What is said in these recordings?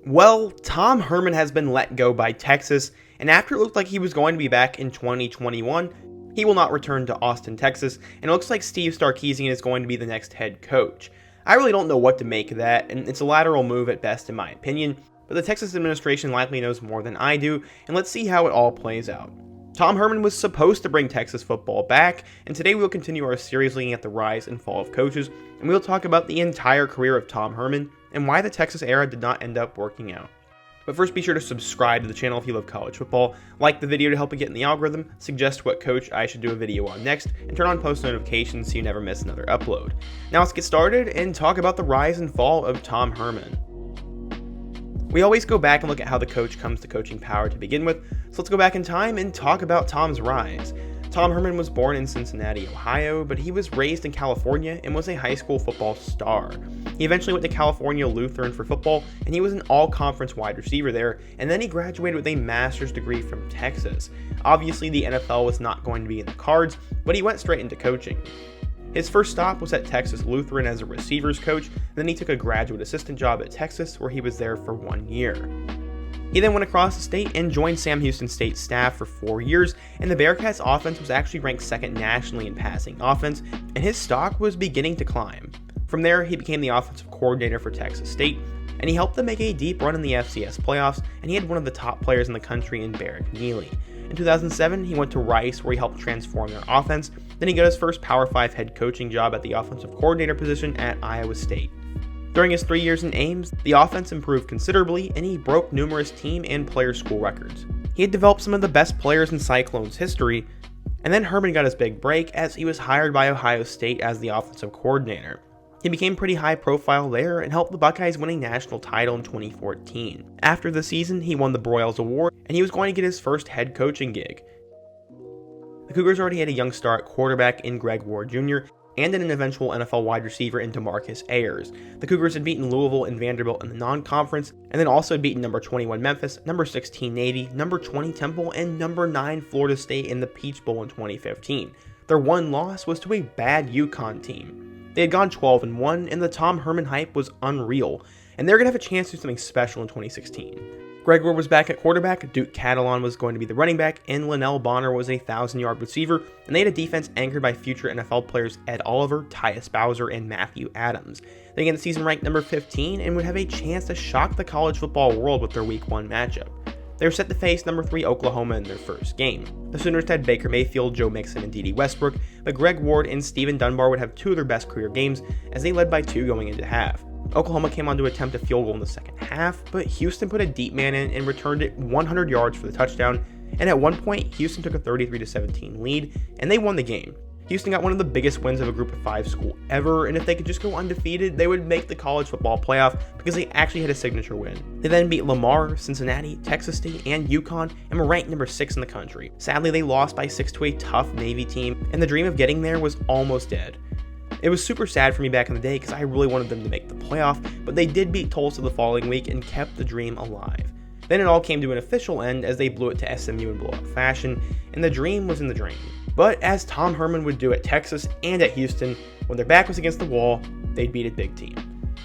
Well, Tom Herman has been let go by Texas, and after it looked like he was going to be back in 2021, he will not return to Austin, Texas, and it looks like Steve Sarkisian is going to be the next head coach. I really don't know what to make of that, and it's a lateral move at best in my opinion, but the Texas administration likely knows more than I do, and let's see how it all plays out. Tom Herman was supposed to bring Texas football back, and today we'll continue our series looking at the rise and fall of coaches, and we'll talk about the entire career of Tom Herman, and why the Texas era did not end up working out. But first, be sure to subscribe to the channel if you love college football, like the video to help it get in the algorithm, suggest what coach I should do a video on next, and turn on post notifications so you never miss another upload. Now let's get started and talk about the rise and fall of Tom Herman. We always go back and look at how the coach comes to coaching power to begin with, so let's go back in time and talk about Tom's rise. Tom Herman was born in Cincinnati, Ohio, but he was raised in California and was a high school football star. He eventually went to California Lutheran for football, and he was an all-conference wide receiver there, and then he graduated with a master's degree from Texas. Obviously, the NFL was not going to be in the cards, but he went straight into coaching. His first stop was at Texas Lutheran as a receivers coach, then he took a graduate assistant job at Texas where he was there for 1 year. He then went across the state and joined Sam Houston State's staff for 4 years, and the Bearcats' offense was actually ranked second nationally in passing offense, and his stock was beginning to climb. From there, he became the offensive coordinator for Texas State, and he helped them make a deep run in the FCS playoffs, and he had one of the top players in the country in Barrett Neely. In 2007, he went to Rice where he helped transform their offense, then he got his first Power 5 head coaching job at the offensive coordinator position at Iowa State. During his 3 years in Ames, the offense improved considerably, and he broke numerous team and player school records. He had developed some of the best players in Cyclones history, and then Herman got his big break as he was hired by Ohio State as the offensive coordinator. He became pretty high profile there and helped the Buckeyes win a national title in 2014. After the season, he won the Broyles Award, and he was going to get his first head coaching gig. The Cougars already had a young star at quarterback in Greg Ward Jr., and an eventual NFL wide receiver in DeMarcus Ayers. The Cougars had beaten Louisville and Vanderbilt in the non-conference, and then also had beaten number 21 Memphis, number 16 Navy, number 20 Temple, and number 9 Florida State in the Peach Bowl in 2015. Their one loss was to a bad UConn team. They had gone 12-1, and the Tom Herman hype was unreal, and they were going to have a chance to do something special in 2016. Greg Ward was back at quarterback, Duke Catalon was going to be the running back, and Linnell Bonner was a 1,000-yard receiver, and they had a defense anchored by future NFL players Ed Oliver, Tyus Bowser, and Matthew Adams. They began the season ranked number 15 and would have a chance to shock the college football world with their Week 1 matchup. They were set to face number 3 Oklahoma in their first game. The Sooners had Baker Mayfield, Joe Mixon, and Dede Westbrook, but Greg Ward and Steven Dunbar would have 2 of their best career games as they led by 2 going into half. Oklahoma came on to attempt a field goal in the second half, but Houston put a deep man in and returned it 100 yards for the touchdown, and at one point, Houston took a 33-17 lead, and they won the game. Houston got one of the biggest wins of a Group of 5 school ever, and if they could just go undefeated, they would make the college football playoff because they actually had a signature win. They then beat Lamar, Cincinnati, Texas State, and UConn, and were ranked number 6 in the country. Sadly, they lost by 6 to a tough Navy team, and the dream of getting there was almost dead. It was super sad for me back in the day because I really wanted them to make the playoff, but they did beat Tulsa the following week and kept the dream alive. Then it all came to an official end as they blew it to SMU in blowout fashion, and the dream was in the drain. But as Tom Herman would do at Texas and at Houston, when their back was against the wall, they'd beat a big team.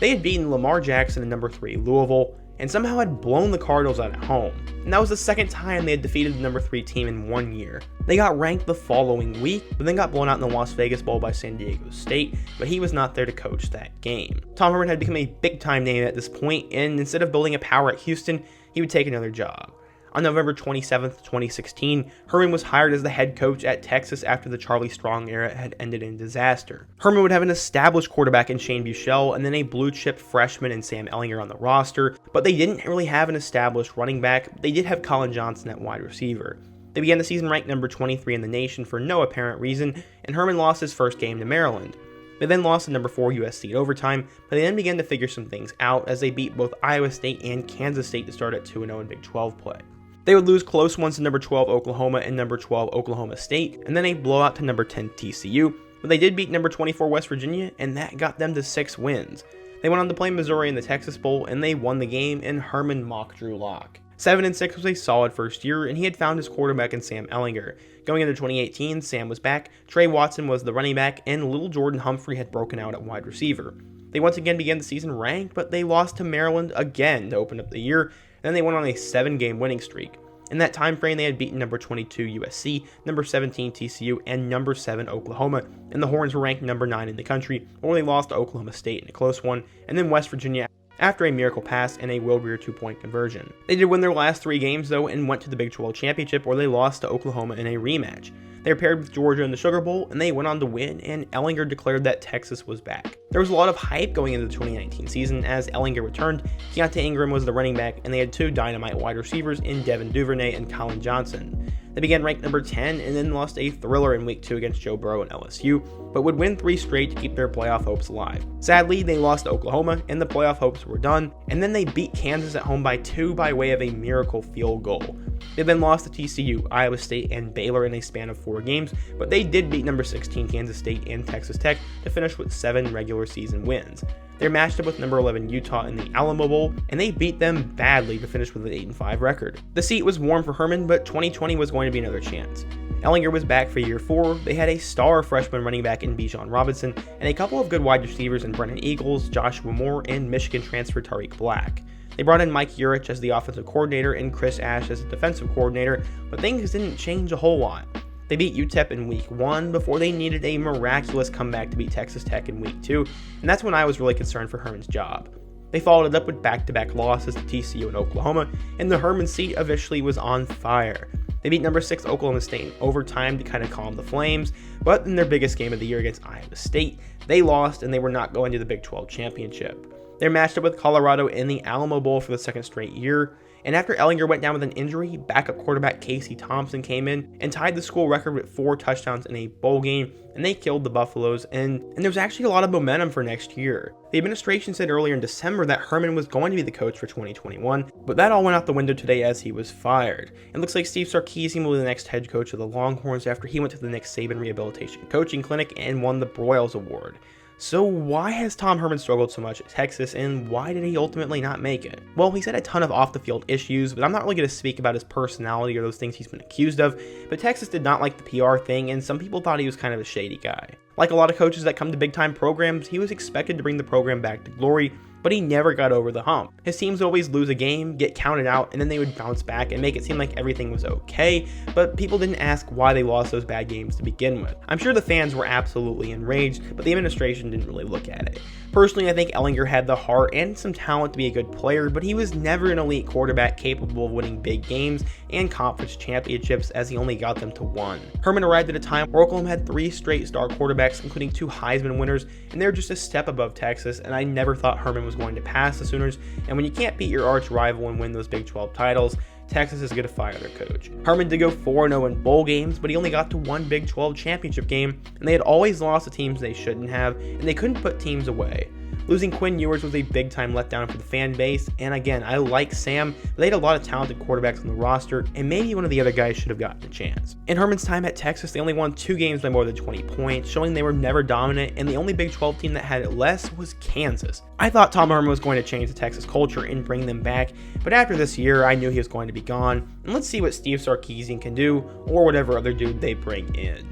They had beaten Lamar Jackson and number 3 Louisville, and somehow had blown the Cardinals out at home. And that was the second time they had defeated the number 3 team in 1 year. They got ranked the following week, but then got blown out in the Las Vegas Bowl by San Diego State, but he was not there to coach that game. Tom Herman had become a big-time name at this point, and instead of building a power at Houston, he would take another job. On November 27, 2016, Herman was hired as the head coach at Texas after the Charlie Strong era had ended in disaster. Herman would have an established quarterback in Shane Buechele and then a blue-chip freshman in Sam Ehlinger on the roster, but they didn't really have an established running back. They did have Colin Johnson at wide receiver. They began the season ranked number 23 in the nation for no apparent reason, and Herman lost his first game to Maryland. They then lost to number 4 USC in overtime, but they then began to figure some things out as they beat both Iowa State and Kansas State to start at 2-0 in Big 12 play. They would lose close ones to number 12 Oklahoma and number 12 Oklahoma State, and then a blowout to number 10 TCU, but they did beat number 24 West Virginia, and that got them to 6 wins. They went on to play Missouri in the Texas Bowl, and they won the game, and Herman mocked Drew Lock. 7-6 was a solid first year, and he had found his quarterback in Sam Ehlinger. Going into 2018, Sam was back, Trey Watson was the running back, and little Jordan Humphrey had broken out at wide receiver. They once again began the season ranked, but they lost to Maryland again to open up the year, and then they went on a 7-game winning streak. In that time frame, they had beaten number 22 USC, number 17 TCU, and number 7 Oklahoma, and the Horns were ranked number 9 in the country, or they lost to Oklahoma State in a close one, and then West Virginia after a miracle pass and a Will Greer 2-point conversion. They did win their last 3 games though and went to the Big 12 Championship, where they lost to Oklahoma in a rematch. They were paired with Georgia in the Sugar Bowl, and they went on to win, and Ehlinger declared that Texas was back. There was a lot of hype going into the 2019 season as Ehlinger returned. Keontae Ingram was the running back, and they had 2 dynamite wide receivers in Devin Duvernay and Colin Johnson. They began ranked number 10 and then lost a thriller in Week 2 against Joe Burrow and LSU, but would win 3 straight to keep their playoff hopes alive. Sadly, they lost to Oklahoma, and the playoff hopes were done, and then they beat Kansas at home by 2 by way of a miracle field goal. They then lost to TCU, Iowa State, and Baylor in a span of 4 games, but they did beat number 16 Kansas State and Texas Tech to finish with 7 regular season wins. They matched up with number 11 Utah in the Alamo Bowl, and they beat them badly to finish with an 8-5 record. The seat was warm for Herman, but 2020 was going to be another chance. Ehlinger was back for year 4. They had a star freshman running back in Bijan Robinson, and a couple of good wide receivers in Brennan Eagles, Joshua Moore, and Michigan transfer Tariq Black. They brought in Mike Urich as the offensive coordinator and Chris Ash as the defensive coordinator, but things didn't change a whole lot. They beat UTEP in Week 1 before they needed a miraculous comeback to beat Texas Tech in Week 2, and that's when I was really concerned for Herman's job. They followed it up with back-to-back losses to TCU and Oklahoma, and the Herman seat officially was on fire. They beat number 6 Oklahoma State in overtime to kind of calm the flames, but in their biggest game of the year against Iowa State, they lost and they were not going to the Big 12 Championship. They matched up with Colorado in the Alamo Bowl for the 2nd straight year, and after Ehlinger went down with an injury, backup quarterback Casey Thompson came in and tied the school record with 4 touchdowns in a bowl game, and they killed the Buffaloes, and there was actually a lot of momentum for next year. The administration said earlier in December that Herman was going to be the coach for 2021, but that all went out the window today as he was fired. It looks like Steve Sarkisian will be the next head coach of the Longhorns after he went to the Nick Saban Rehabilitation Coaching Clinic and won the Broyles Award. So why has Tom Herman struggled so much at Texas, and why did he ultimately not make it? Well, he's had a ton of off-the-field issues, but I'm not really going to speak about his personality or those things he's been accused of, but Texas did not like the PR thing, and some people thought he was kind of a shady guy. Like a lot of coaches that come to big-time programs, he was expected to bring the program back to glory, but he never got over the hump. His teams would always lose a game, get counted out, and then they would bounce back and make it seem like everything was okay, but people didn't ask why they lost those bad games to begin with. I'm sure the fans were absolutely enraged, but the administration didn't really look at it. Personally, I think Ehlinger had the heart and some talent to be a good player, but he was never an elite quarterback capable of winning big games and conference championships, as he only got them to 1. Herman arrived at a time where Oklahoma had 3 straight star quarterbacks, including 2 Heisman winners, and they were just a step above Texas, and I never thought Herman was going to pass the Sooners, and when you can't beat your arch rival and win those Big 12 titles, Texas is going to fire their coach. Herman did go 4-0 in bowl games, but he only got to 1 Big 12 championship game, and they had always lost to teams they shouldn't have, and they couldn't put teams away. Losing Quinn Ewers was a big-time letdown for the fan base, and again, I like Sam, but they had a lot of talented quarterbacks on the roster, and maybe one of the other guys should have gotten a chance. In Herman's time at Texas, they only won 2 games by more than 20 points, showing they were never dominant, and the only Big 12 team that had it less was Kansas. I thought Tom Herman was going to change the Texas culture and bring them back, but after this year, I knew he was going to be gone, and let's see what Steve Sarkisian can do, or whatever other dude they bring in.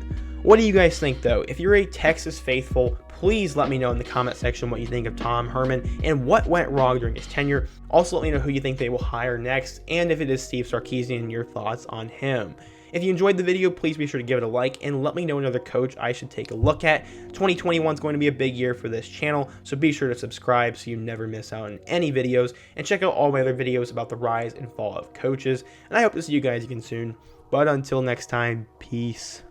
What do you guys think though? If you're a Texas faithful, please let me know in the comment section what you think of Tom Herman and what went wrong during his tenure. Also let me know who you think they will hire next, and if it is Steve Sarkisian, your thoughts on him. If you enjoyed the video, please be sure to give it a like and let me know another coach I should take a look at. 2021 is going to be a big year for this channel, so be sure to subscribe so you never miss out on any videos, and check out all my other videos about the rise and fall of coaches. And I hope to see you guys again soon. But until next time, peace.